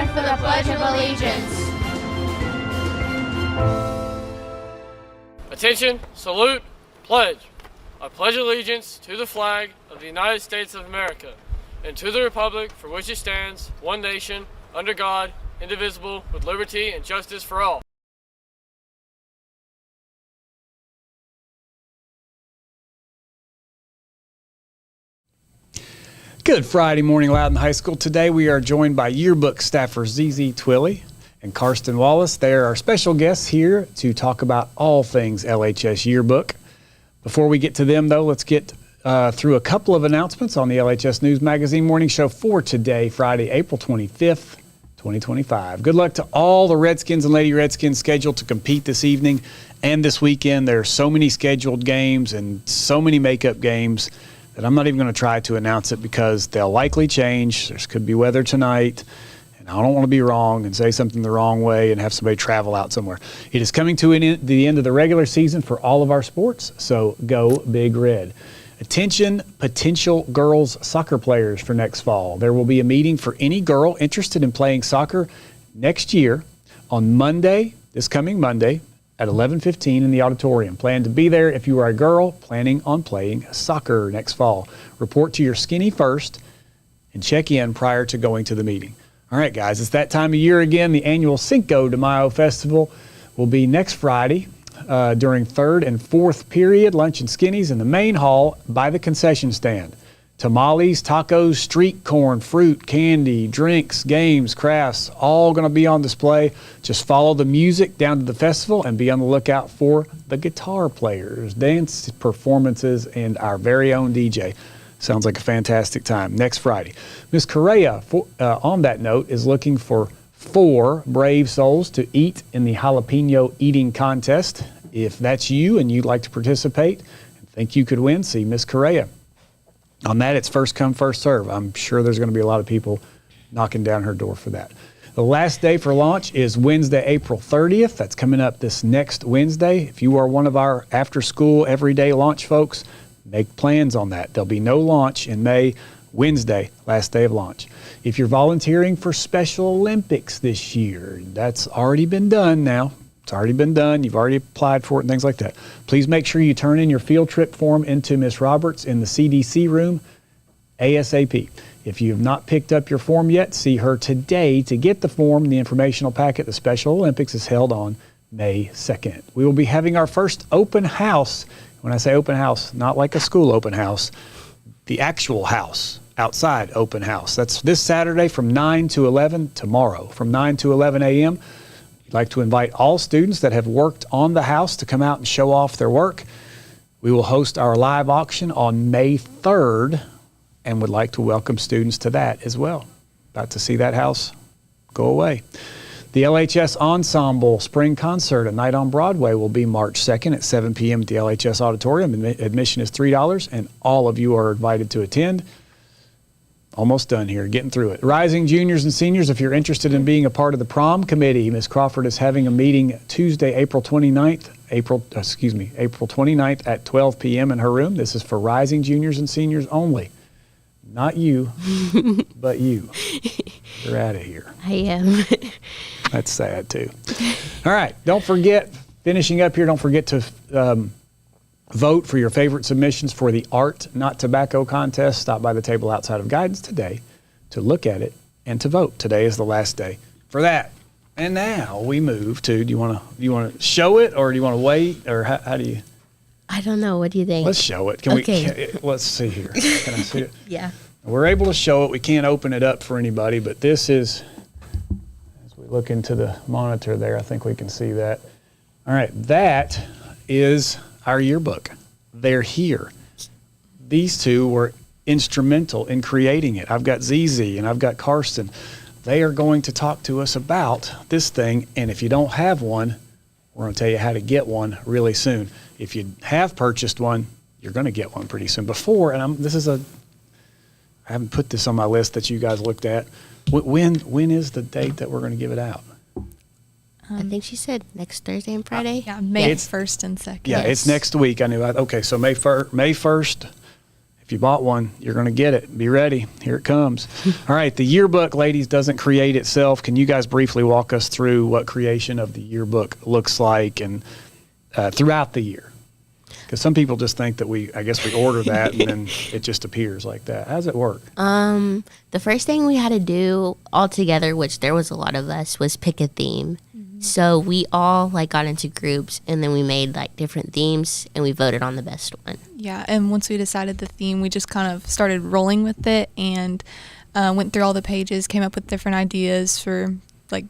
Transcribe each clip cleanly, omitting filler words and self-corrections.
stand for the Pledge of Allegiance. Attention, salute, pledge. I pledge allegiance to the flag of the United States of America and to the republic for which it stands, one nation, under God, indivisible, with liberty and justice for all. Good Friday morning, Loudon High School. Today we are joined by yearbook staffer ZZ Twilley and Karstyn Wallace. They are our special guests here to talk about all things LHS yearbook. Before we get to them, though, let's get through a couple of announcements on the LHS News Magazine Morning Show for today, Friday, April 25th, 2025. Good luck to all the Redskins and Lady Redskins scheduled to compete this evening and this weekend. There are so many scheduled games and so many makeup games that I'm not even going to try to announce it because they'll likely change. There could be weather tonight, and I don't want to be wrong and say something the wrong way and have somebody travel out somewhere. It is coming to the end of the regular season for all of our sports, so go Big Red. Attention, potential girls soccer players for next fall. There will be a meeting for any girl interested in playing soccer next year on Monday, this coming Monday, at 11:15 in the auditorium. Plan to be there if you are a girl planning on playing soccer next fall. Report to your skinny first and check in prior to going to the meeting. All right, guys, it's that time of year again. The annual Cinco de Mayo Festival will be next Friday during third and fourth period, lunch and skinnies in the main hall by the concession stand. Tamales, tacos, street corn, fruit, candy, drinks, games, crafts, all going to be on display. Just follow the music down to the festival and be on the lookout for the guitar players, dance performances, and our very own DJ. Sounds like a fantastic time. Next Friday. Miss Correa, on that note, is looking for 4 brave souls to eat in the jalapeno eating contest. If that's you and you'd like to participate and think you could win, see Miss Correa. On that, it's first come, first serve. I'm sure there's going to be a lot of people knocking down her door for that. The last day for launch is Wednesday, April 30th. That's coming up this next Wednesday. If you are one of our after-school, everyday launch folks, make plans on that. There'll be no launch in May. Wednesday, last day of launch. If you're volunteering for Special Olympics this year, that's already been done now. It's already been done. You've already applied for it and things like that. Please make sure you turn in your field trip form into Miss Roberts in the CDC room ASAP. If you have not picked up your form yet, see her today to get the form, the informational packet. The Special Olympics is held on May 2nd. We will be having our first open house. When I say open house, not like a school open house, the actual house, outside open house. That's this Saturday from 9 to 11, tomorrow from 9 to 11 a.m. We'd like to invite all students that have worked on the house to come out and show off their work. We will host our live auction on May 3rd and would like to welcome students to that as well. About to see that house go away. The LHS Ensemble Spring Concert, a night on Broadway, will be March 2nd at 7 p.m. at the LHS Auditorium. Admission is $3, and all of you are invited to attend. Almost done here, getting through it. Rising juniors and seniors, if you're interested in being a part of the prom committee, Ms. Crawford is having a meeting Tuesday, April 29th at 12 p.m. in her room. This is for rising juniors and seniors only. Not you, but you. You're out of here. I am. That's sad, too. All right, don't forget, finishing up here, don't forget to vote for your favorite submissions for the Art Not Tobacco contest. Stop by the table outside of guidance today to look at it and to vote. Today is the last day for that. And now we move to, do you want to show it or do you want to wait, or how do you? I don't know. What do you think? Let's show it. Let's see here. Can I see it? Yeah. We're able to show it. We can't open it up for anybody, but this is, as we look into the monitor there, I think we can see that. All right, that is our yearbook. They're here. These two were instrumental in creating it. I've got ZZ and I've got Karstyn. They are going to talk to us about this thing, and if you don't have one, we're going to tell you how to get one really soon. If you have purchased one, you're going to get one pretty soon. I haven't put this on my list that you guys looked at. When is the date that we're going to give it out? I think she said next Thursday and Friday. Yeah, May 1st and 2nd. Yeah, it's next week. I knew. Okay, so May 1st. If you bought one, you're going to get it. Be ready. Here it comes. All right, the yearbook, ladies, doesn't create itself. Can you guys briefly walk us through what creation of the yearbook looks like and throughout the year? Because some people just think that we order that and then it just appears like that. How does it work? The first thing we had to do all together, which there was a lot of us, was pick a theme. So we all got into groups, and then we made different themes, and we voted on the best one. Yeah, and once we decided the theme, we just kind of started rolling with it and went through all the pages, came up with different ideas for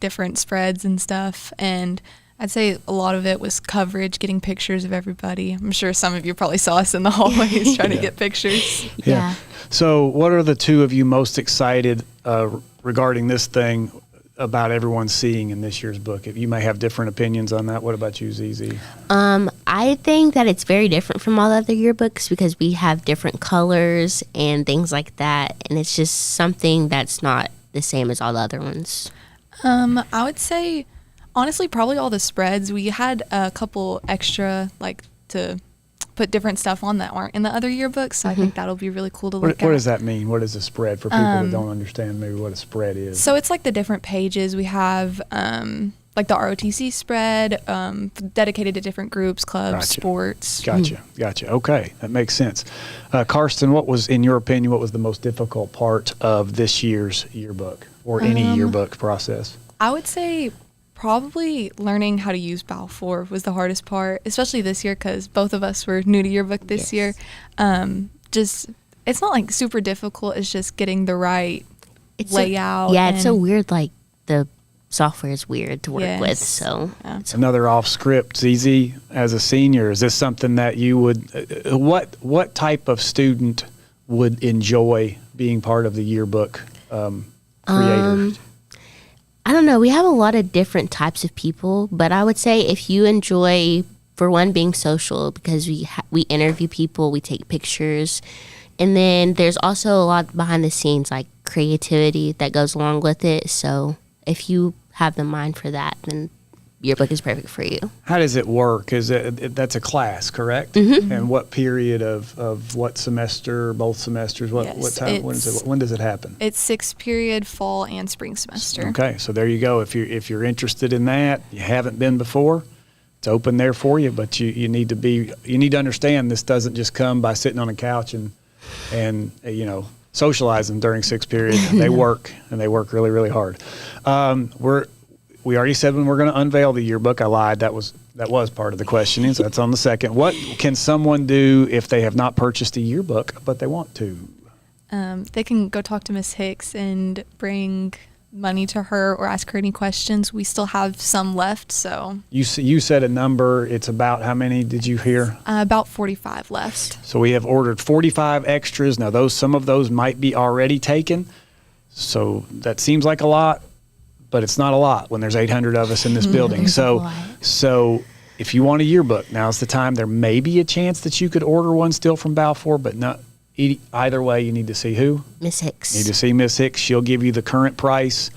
different spreads and stuff. And I'd say a lot of it was coverage, getting pictures of everybody. I'm sure some of you probably saw us in the hallways trying to get pictures. Yeah. So what are the two of you most excited regarding this thing about everyone seeing in this year's book? If you may have different opinions on that. What about you, ZZ? I think that it's very different from all the other yearbooks because we have different colors and things like that, and it's just something that's not the same as all the other ones. I would say, honestly, probably all the spreads. We had a couple extra, to put different stuff on that aren't in the other yearbooks, so I think that'll be really cool to look at. What does that mean? What is a spread for people that don't understand maybe what a spread is? So it's the different pages. We have the ROTC spread dedicated to different groups, clubs, sports. Gotcha. Okay, that makes sense. Karstyn, what was, in your opinion, what was the most difficult part of this year's yearbook or any yearbook process? I would say probably learning how to use Balfour was the hardest part, especially this year because both of us were new to yearbook this year. It's not super difficult. It's just getting the right layout. It's so weird. The software is weird to work with. So another off script. ZZ, as a senior, is this something that you would? What type of student would enjoy being part of the yearbook creator? I don't know. We have a lot of different types of people, but I would say if you enjoy, for one, being social, because we interview people, we take pictures, and then there's also a lot behind the scenes, creativity that goes along with it. So if you have the mind for that, then your book is perfect for you. How does it work? That's a class, correct? Mm-hmm. And what period of what semester, both semesters, what time, when does it happen? It's 6 period, fall and spring semester. Okay, so there you go. If you're interested in that, you haven't been before, it's open there for you, but you need to understand this doesn't just come by sitting on a couch and socializing during 6th period. They work, and they work really, really hard. We already said when we're going to unveil the yearbook. I lied. That was part of the questioning, so that's on the second. What can someone do if they have not purchased a yearbook but they want to? They can go talk to Miss Hicks and bring money to her or ask her any questions. We still have some left, so. You said a number. It's about how many did you hear? About 45 left. So we have ordered 45 extras. Now some of those might be already taken, so that seems like a lot. But it's not a lot when there's 800 of us in this building. So if you want a yearbook, now's the time. There may be a chance that you could order one still from Balfour, but not either way. You need to see who? Miss Hicks. You need to see Miss Hicks. She'll give you the current price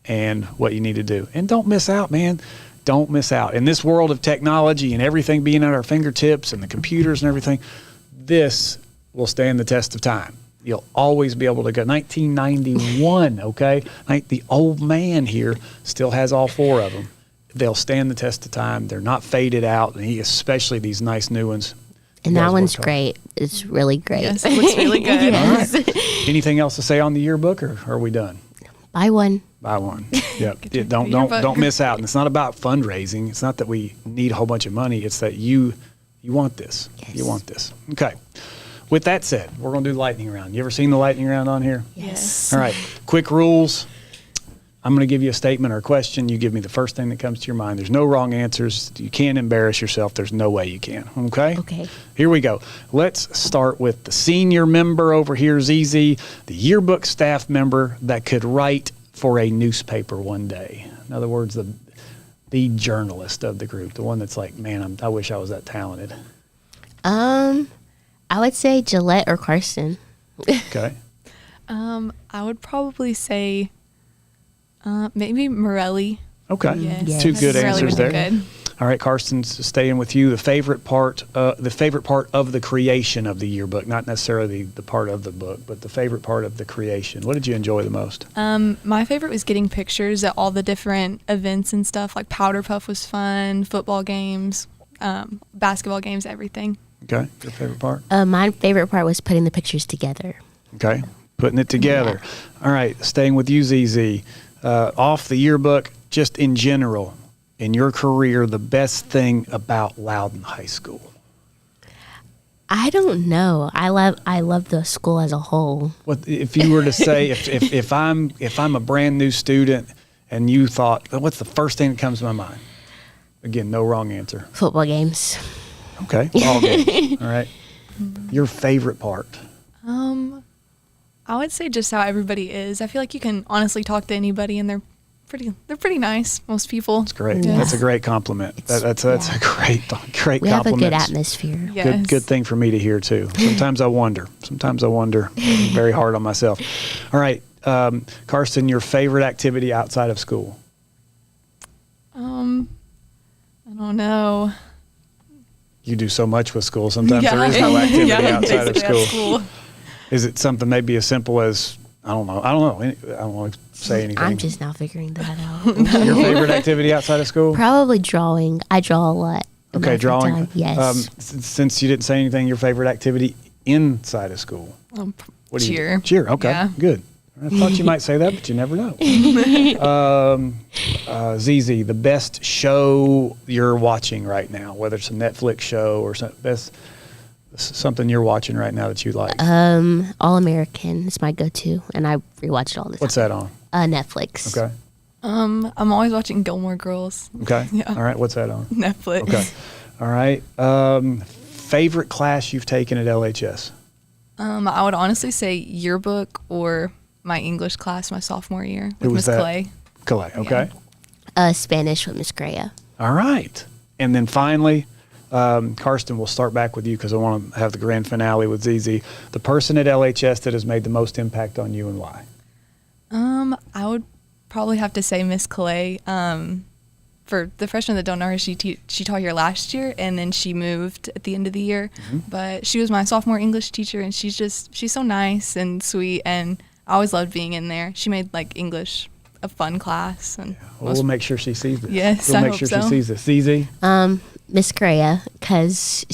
and what you need to do. And don't miss out, man. Don't miss out. In this world of technology and everything being at our fingertips and the computers and everything, this will stand the test of time. You'll always be able to go. 1991, okay? The old man here still has all 4 of them. They'll stand the test of time. They're not faded out, and especially these nice new ones. And that one's great. It's really great. Yes, it looks really good. Yes. All right. Anything else to say on the yearbook, or are we done? Buy one. Buy one. Yep. Don't miss out. And it's not about fundraising. It's not that we need a whole bunch of money. It's that you want this. Yes. You want this. Okay. With that said, we're going to do the lightning round. You ever seen the lightning round on here? Yes. All right. Quick rules. I'm going to give you a statement or a question. You give me the first thing that comes to your mind. There's no wrong answers. You can't embarrass yourself. There's no way you can. Okay? Okay. Here we go. Let's start with the senior member over here, ZZ, the yearbook staff member that could write for a newspaper one day. In other words, the journalist of the group, the one that's like, man, I wish I was that talented. I would say Gillette or Karstyn. Okay. I would probably say maybe Morelli. Okay. Yes. Two good Morelli answers there. Good. All right, Karstyn's staying with you. The favorite part of the creation of the yearbook, not necessarily the part of the book, but the favorite part of the creation. What did you enjoy the most? My favorite was getting pictures at all the different events and stuff. Like Powder Puff was fun, football games, basketball games, everything. Okay, your favorite part? My favorite part was putting the pictures together. Okay, putting it together. Yeah. All right, staying with you, ZZ. Off the yearbook, just in general, in your career, the best thing about Loudon High School? I don't know. I love the school as a whole. What if you were to say if I'm a brand new student and you thought, what's the first thing that comes to my mind? Again, no wrong answer. Football games. Okay, all games. All right. Your favorite part? I would say just how everybody is. I feel like you can honestly talk to anybody and they're pretty nice, most people. That's great. Yeah. That's a great compliment. That's a great We have a compliment. good atmosphere. Yes. Good thing for me to hear too. Sometimes I wonder. I'm very hard on myself. All right, Karstyn, your favorite activity outside of school? I don't know. You do so much with school. Sometimes there is no activity outside of basically school. Is it something maybe as simple as I don't know. I don't want to say anything. I'm just now figuring that out. Your favorite activity outside of school? Probably drawing. I draw a lot. in my Okay, free drawing. time. Yes. Since you didn't say anything, your favorite activity inside of school? What do you Cheer. do? Cheer. Okay, Yeah. good. I thought you might say that, but you never know. ZZ, the best show you're watching right now, whether it's a Netflix show or something you're watching right now that you like. All American is my go-to, and I rewatch it all the time. What's that on? Netflix. Okay. I'm always watching Gilmore Girls. Okay. Yeah. All right. What's that on? Netflix. Okay. All right. Favorite class you've taken at LHS? I would honestly say yearbook or my English class my sophomore year Who with was Miss that? Clay. Clay. Okay. Spanish with Miss Greya. All right. And then finally, Karstyn, we'll start back with you because I want to have the grand finale with ZZ. The person at LHS that has made the most impact on you and why? I would probably have to say Miss Clay. For the freshmen that don't know her, she taught here last year, and then she moved at the end of the year. Mm-hmm. But she was my sophomore English teacher, and she's so nice and sweet, and I always loved being in there. She made English a fun class, and Well, we'll make sure she sees this. Yes, we'll I make hope sure so. she sees this. ZZ? Miss Greya, because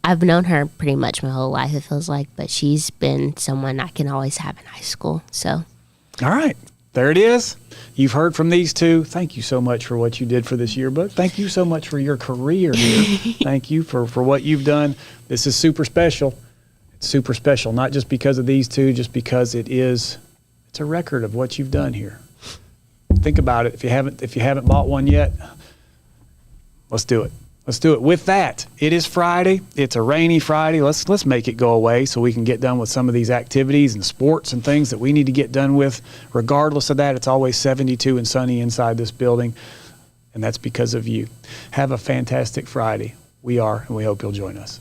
I've known her pretty much my whole life, it feels like, but she's been someone I can always have in high school. So, All right. There it is. You've heard from these two. Thank you so much for what you did for this yearbook. Thank you so much for your career here. Thank you for what you've done. This is super special. It's super special, not just because of these two, just because it's a record of what you've done here. Think about it. If you haven't bought one yet, let's do it. Let's do it. With that, it is Friday. It's a rainy Friday. Let's make it go away so we can get done with some of these activities and sports and things that we need to get done with. Regardless of that, it's always 72 and sunny inside this building, and that's because of you. Have a fantastic Friday. We are, and we hope you'll join us.